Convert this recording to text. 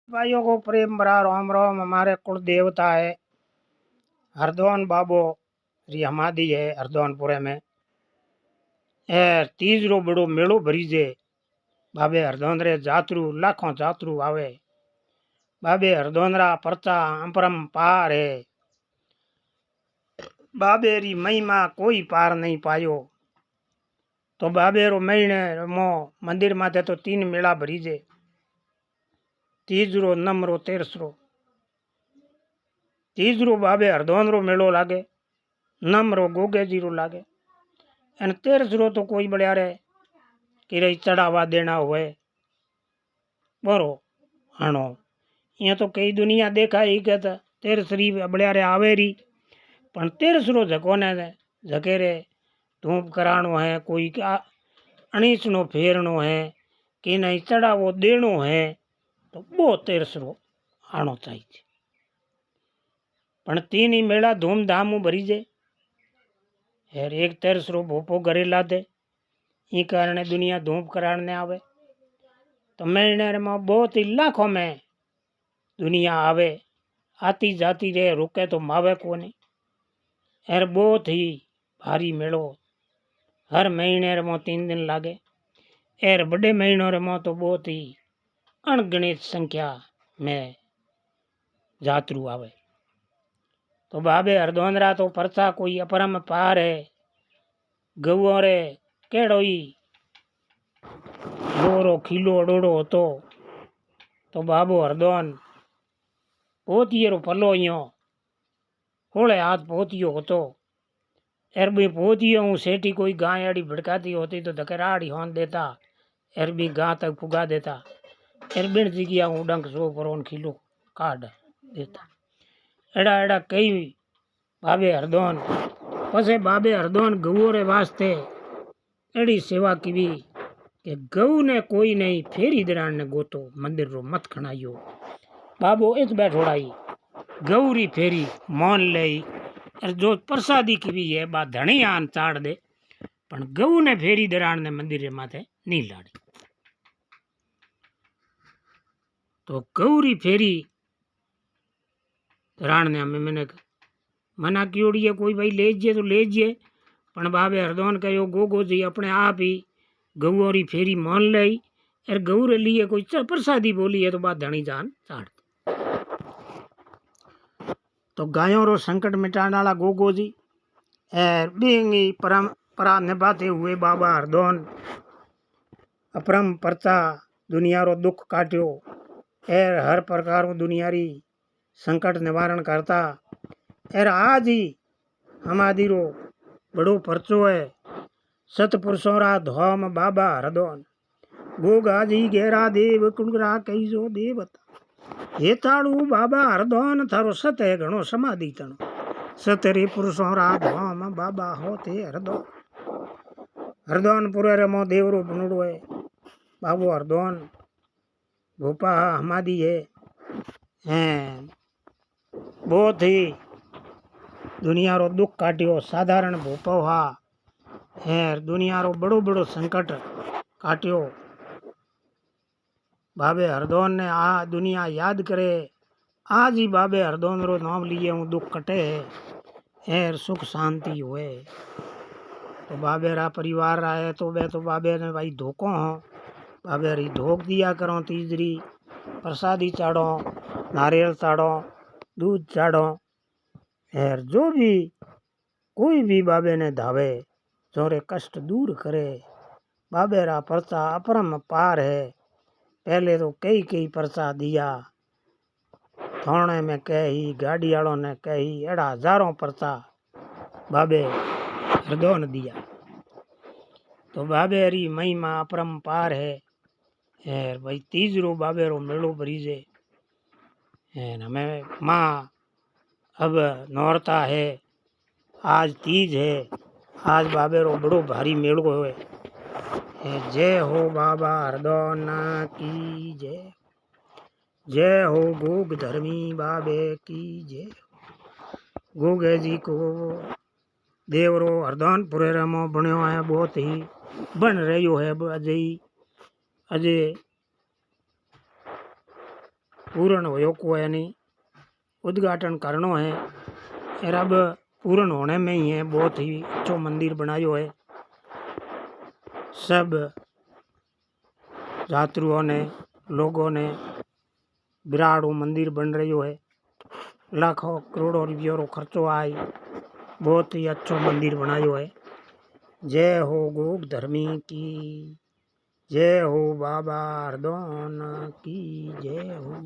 भाइयों को प्रेम भरा राम राम। हमारे कुल देवता है हरदौन बाबो री हमादी है हरदौनपुरे में। तीजरो बड़ो मेड़ो भरीजे बाबे हरदौन रे जातरू लाखों जातरू आवे। बाबे हरदौन रा परचा अपरम पार है। बाबे री महिमा कोई पार नहीं पायो। तो बाबे रो महीने मो मंदिर माथे तो 3 मेला भरीजे। तीजरो नमरो तेरसरो। तीजरो बाबे हरदौन रो मेलो लागे, नमरो गोगे जी रो लागे, अन तेरसरो तो कोई बढ़िया रे कि रही चढ़ावा देना हुए बरो हणो। यहाँ तो कई दुनिया देखा ही कहता तेरसरी बढ़िया रे आवे री, पण तेरसरो झको ने झके रे धूप कराणो है, कोई अणीसनो फेरनो है, कि नहीं चढ़ावो देनो है, तो वो तेरसरो आनो चाहिए। पण 3 ही मेला धूमधाम भरी जे यार। एक तेरसरो भोपो घरे लादे ई कारण दुनिया धूप कराने आवे। तो महीने में बहुत ही लाखों में दुनिया आवे, आती जाती रहे, रुके तो मावे को नहीं। यार बहुत ही भारी मेलो हर महीने में 3 दिन लागे। यार बड़े महीनों में तो बहुत ही अनगिनत संख्या में जातरू आवे। तो बाबे हरदौनरा तो परचा कोई अपरम पार है। गवो रे केड़ो ही गोरो खीलो अडोड़ो होतो। तो बाबो हरदौन पोतियो पलो यो होले हाथ पोतियो होतो। एरबी पोतियो हूँ सेठी कोई गाय आड़ी भड़काती होती तो धकेराड़ी होन देता, एरबी गां तक पुगा देता। एरबिन जिगिया हूँ डंक सो परोन खीलो काट देता। एड़ा एड़ा कई बाबे हरदौन पसे बाबे हरदौन गऊ रे वास्ते एड़ी सेवा की कि गऊ ने कोई नहीं फेरी दरान ने गोतो मंदिर रो मत खणाइयो। बाबो इस बैठोड़ाई गौरी फेरी मान ले जो प्रसादी की भी है बा धनी आन चाड़ दे, पण गऊ ने फेरी दरान ने मंदिर रे माथे नहीं लाड़ी। तो गौरी फेरी दरान ने हमें मैंने मना की है कोई भाई ले तो ले, पण बाबे हरदौन कहो गोगो जी अपने आप ही गऊ री फेरी मान ली और गऊ रे लिए कोई प्रसादी बोली है तो बात धनी जान चाड़। तो गायों रो संकट मिटाने वाला गोगो जी बेंगी परंपरा निभाते हुए बाबा हरदौन अपरम परचा दुनिया रो दुख काट्यो। एर हर प्रकार दुनिया री संकट निवारण करता। एर आज ही हमारी रो बड़ो परचो है सतपुरुषों रा धोम बाबा हरदौन। गोगा जी गेरा देव कुंगरा कई जो देवता हेताड़ू बाबा हरदौन थारो सत है घणो समाधि तणो। सतरे पुरुषों रा धोम बाबा होते हरदौन। हरदौनपुर रे मो देवरो बनड़ो है बाबू हरदौन भोपा हमादी है। बहुत ही दुनिया रो दुख काटियो साधारण भोपो हा है दुनिया रो बड़ो बड़ो संकट काटियो। बाबे हरदौन ने आ दुनिया याद करे आज ही बाबे हरदौन रो नाम लिए हूँ दुख कटे है सुख शांति हुए। तो बाबे रा परिवार आए तो वे तो बाबे ने भाई धोको हो बाबे री धोक दिया करो। तीजरी प्रसादी चाड़ो नारियल चाड़ो दूध चाड़ो है जो भी कोई भी बाबे ने धावे जोरे कष्ट दूर करे। बाबे रा परचा अपरम पार है। पहले तो कई कई परचा दिया थाने में कही गाड़ी वालों ने कही एड़ा हजारों परचा बाबे हरदौन दिया। तो बाबे हरी महिमा अपरंपार है भाई। तीजरो बाबे रो मेलो भरीजे है हमें माँ अब नौरता है आज तीज है आज बाबे रो बड़ो भारी मेलो है। जय हो बाबा हरदौन की जय। जय हो गोग धर्मी बाबे की जय। गोगे जी को देवरो हरदौनपुर में बनो है बहुत ही बन रही है अजय अजय पूर्ण हो को है नहीं, उद्घाटन करनो है। और अब पूर्ण होने में ही है। बहुत ही अच्छो मंदिर बनायो है। सब यात्रियों ने लोगों ने विराट वो मंदिर बन रही है। लाखों करोड़ों रुपयों रो खर्चो आई। बहुत ही अच्छो मंदिर बनायो है। जय हो गोग धर्मी की, जय हो बाबा हरदौन की जय हो।